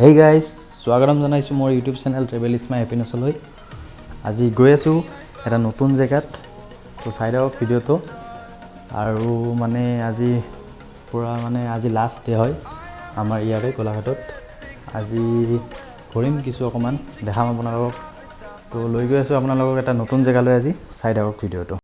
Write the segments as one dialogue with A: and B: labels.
A: Hey guys, স্বাগতম জনাইছো মোৰ YouTube channel travel is my হেপিনেছলৈ। আজি গৈ আছোঁ এটা নতুন জেগাত, তো চাই দিয়ক ভিডিঅ'টো। আৰু মানে আজি পুৰা আজি লাষ্ট ডে হয় আমাৰ ইয়াতে গোলাঘাটত। আজি ঘূৰিম কিছু অকণমান, দেখাম আপোনালোকক। তো লৈ গৈ আছোঁ আপোনালোকক এটা নতুন জেগালৈ আজি, চাই দিয়ক ভিডিঅ'টো।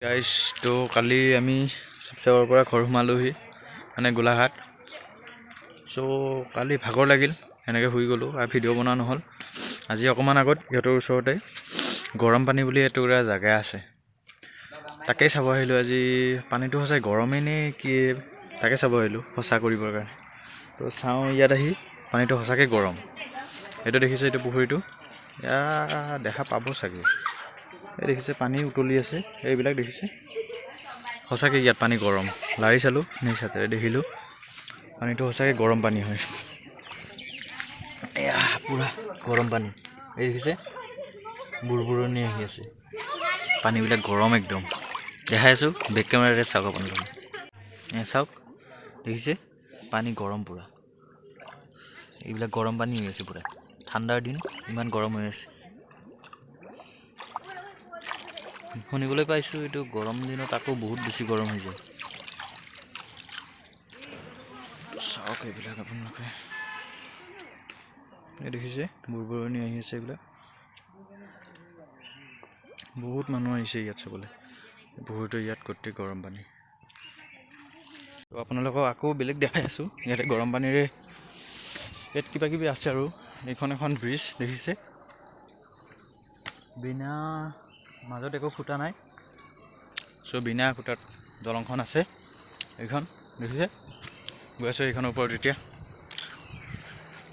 A: গাইজ, তো কালি আমি শিৱসাগৰৰ পৰা ঘৰ সোমালোহি, গোলাঘাট। চ' কালি ভাগৰ লাগিল, সেনেকৈ শুই গ'লোঁ আৰু ভিডিঅ' বনোৱা নহ'ল। আজি অকণমান আগত সিহঁতৰ ওচৰতে গৰম পানী বুলি এটুকুৰা জেগা আছে, তাকেই চাব আহিলোঁ। আজি পানীটো সঁচাই গৰমেই নে কি তাকে চাব আহিলোঁ, সঁচা কৰিবৰ কাৰণে। তো চাওঁ, ইয়াত আহি পানীটো সঁচাকৈ গৰম। এইটো দেখিছে, এইটো পুখুৰীটো ইয়াত দেখা পাব চাগে। এই দেখিছে পানী উতলি আছে, এইবিলাক দেখিছে। সঁচাকৈ ইয়াত পানী গৰম। লাৰি চালোঁ, নেক্সট হাতেৰে দেখিলোঁ পানীটো সঁচাকৈ গৰম পানী হয়। এয়া পূৰা গৰম পানী, এই দেখিছে বুৰবুৰণি আহি আছে, পানীবিলাক গৰম একদম। দেখাই আছোঁ, বেক কেমেৰাৰে চাওক আপোনালোকে। চাওক, দেখিছে পানী গৰম পূৰা। এইবিলাক গৰম পানী হৈ আছে পূৰা, ঠাণ্ডাৰ দিন ইমান গৰম হৈ আছে। শুনিবলৈ পাইছোঁ এইটো গৰম দিনত আকৌ বহুত বেছি গৰম হৈ যায়। চাওক এইবিলাক আপোনালোকে, এই দেখিছে বুৰবুৰণি আহি আছে। এইবিলাক বহুত মানুহ আহিছে ইয়াত চাবলৈ, বহুতো ইয়াত গোটেই গৰম পানী। তো আপোনালোকক আকৌ বেলেগ দেখাই আছোঁ, ইয়াতে গৰম পানীৰে ইয়াত কিবা কিবি আছে। আৰু এইখন এখন ব্ৰিজ দেখিছে, বিনা মাজত একো ফুটা নাই। চ' বিনা ফুটাত দলংখন আছে, এইখন দেখিছে। গৈ আছোঁ এইখনৰ ওপৰত এতিয়া।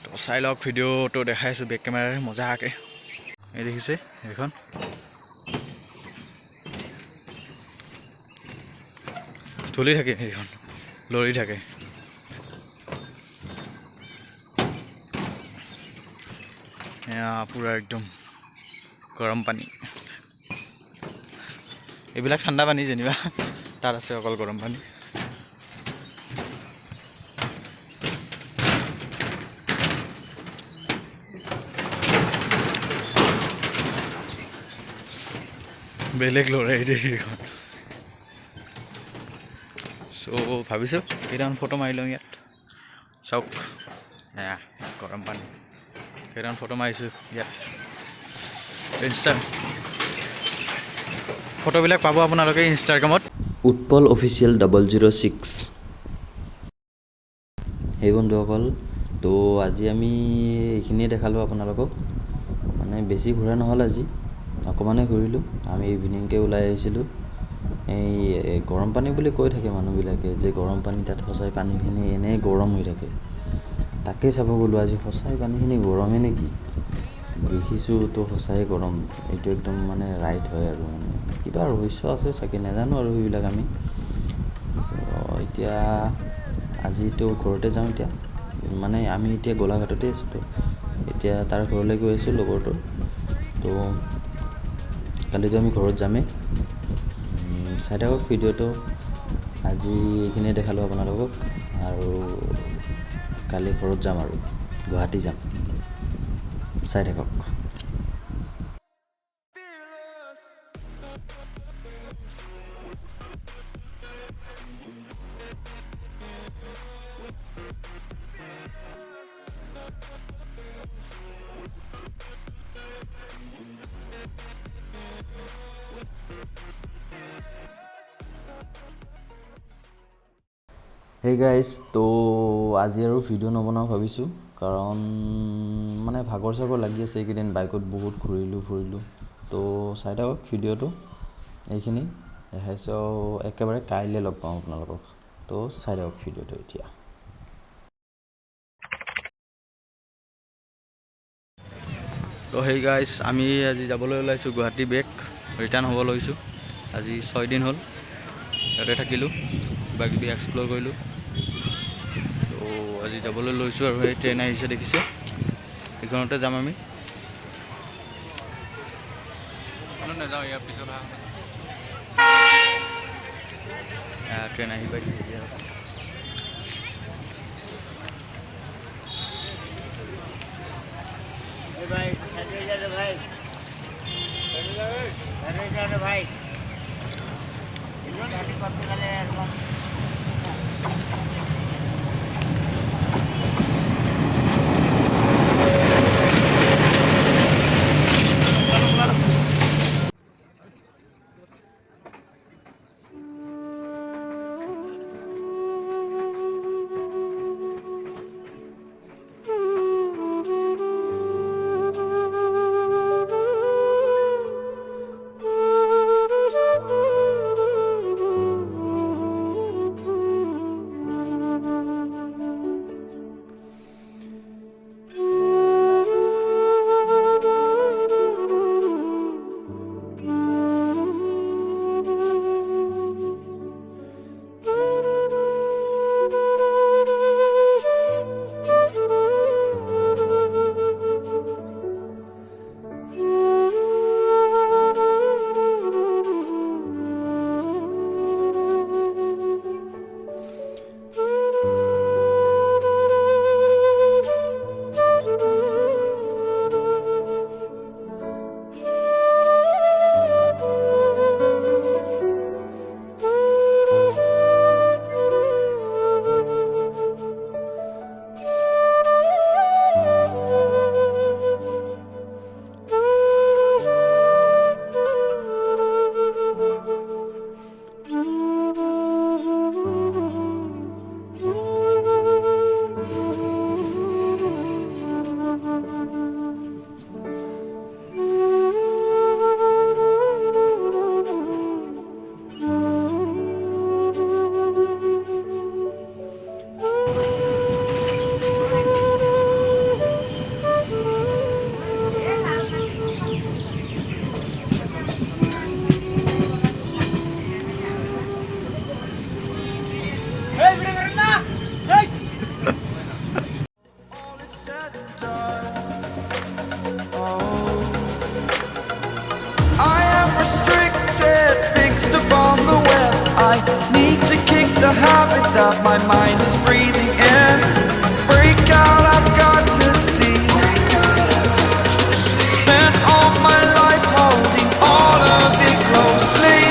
A: তো চাই লওক, ভিডিঅ'টো দেখাই আছোঁ বেক কেমেৰাৰে মজাকৈ। এই দেখিছে এইখন চলি থাকে, সেইখন লৰি থাকে। এয়া পূৰা একদম গৰম পানী। এইবিলাক ঠাণ্ডা পানী যেনিবা, তাত আছে অকল গৰম পানী। বেলেগ লৰাই দেই এইখন। চ' ভাবিছোঁ কেইটামান ফটো মাৰি লওঁ ইয়াত। চাওক এয়া গৰম পানী, কেইটামান ফটো মাৰিছোঁ ইয়াত। ইনষ্টা ফটোবিলাক পাব আপোনালোকে ইনষ্টাগ্ৰামত, উৎপল অফিচিয়েল 006। সেই বন্ধুসকল, তো আজি আমি এইখিনিয়ে দেখালোঁ আপোনালোকক। বেছি ঘূৰা নহ'ল আজি, অকণমানেই ঘূৰিলোঁ। আমি ইভিনিংকৈ ওলাই আহিছিলোঁ। এই গৰম পানী বুলি কৈ থাকে মানুহবিলাকে, যে গৰম পানী তাত সঁচাই পানীখিনি এনেই গৰম হৈ থাকে। তাকেই চাব গ'লোঁ আজি, সঁচাই পানীখিনি গৰমেই নেকি। দেখিছোঁ তো সঁচাই গৰম। এইটো একদম ৰাইট হয় আৰু কিবা ৰহস্য আছে চাগে, নাজানো আৰু সেইবিলাক আমি। এতিয়া আজিতো ঘৰতে যাওঁ এতিয়া, আমি এতিয়া গোলাঘাটতে আছোঁ। তো এতিয়া তাৰ ঘৰলৈ গৈ আছোঁ লগৰটোৰ। তো কালিতো আমি ঘৰত যামেই। চাই থাকক ভিডিঅ'টো। আজি এইখিনিয়ে দেখালোঁ আপোনালোকক, আৰু কালি ঘৰত যাম আৰু গুৱাহাটী যাম। চাই থাকক। হেই গাইজ, তো আজি আৰু ভিডিঅ' নবনাওঁ ভাবিছোঁ, কাৰণ মানে ভাগৰ চাগৰ লাগি আছে এইকেইদিন। বাইকত বহুত ফুৰিলোঁ তো চাই থাকক ভিডিঅ'টো। এইখিনি দেখাইছোঁ, একেবাৰে কাইলৈ লগ পাওঁ আপোনালোকক। তো চাই থাকক ভিডিঅ'টো এতিয়া। তো হেই গাইজ, আমি আজি যাবলৈ ওলাইছোঁ গুৱাহাটী বেক ৰিটাৰ্ণ হ'ব লৈছোঁ। আজি 6 দিন হ'ল ইয়াতে থাকিলোঁ, কিবাকিবি এক্সপ্ল'ৰ কৰিলোঁ। তো আজি যাবলৈ লৈছোঁ আৰু সেই ট্ৰেইন আহিছে দেখিছে, সেইখনতে যাম আমি। নাযাওঁ ইয়াৰ পিছত ট্ৰেইন আহি পাইছে এতিয়া। भाई
B: I am restricted, fixed upon the web. I need to kick the habit that my mind is breathing in. Break out, I've got to see. Spent all my life holding all of it closely.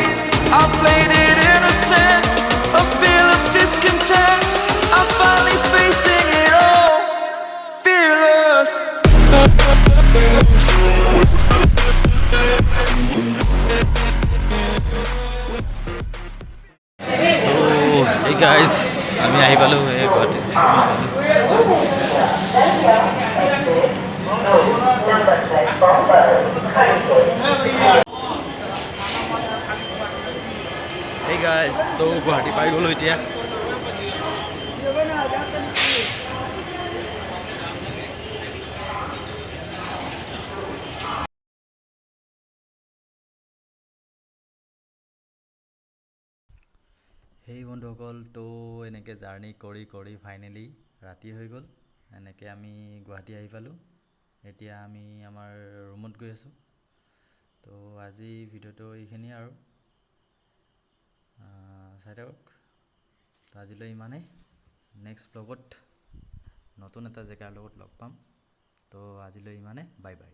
B: I played it innocent, a feel of discontent. I'm finally facing it all, fearless.
A: Hey guys, আমি আহি পালোঁ এই Guwahati Hey guys, তো গুৱাহাটী পাই গ'লোঁ এতিয়া। সেই বন্ধুসকল, তো এনেকৈ জাৰ্ণি কৰি ফাইনেলি ৰাতি হৈ গ'ল। এনেকৈ আমি গুৱাহাটী আহি পালোঁ। এতিয়া আমি আমাৰ ৰুমত গৈ আছোঁ। তো আজি ভিডিঅ'টো এইখিনিয়ে আৰু চাই থাকক। তো আজিলৈ ইমানেই। নেক্সট ব্লগত নতুন এটা জেগাৰ লগত লগ পাম। তো আজিলৈ ইমানে, বাই বাই।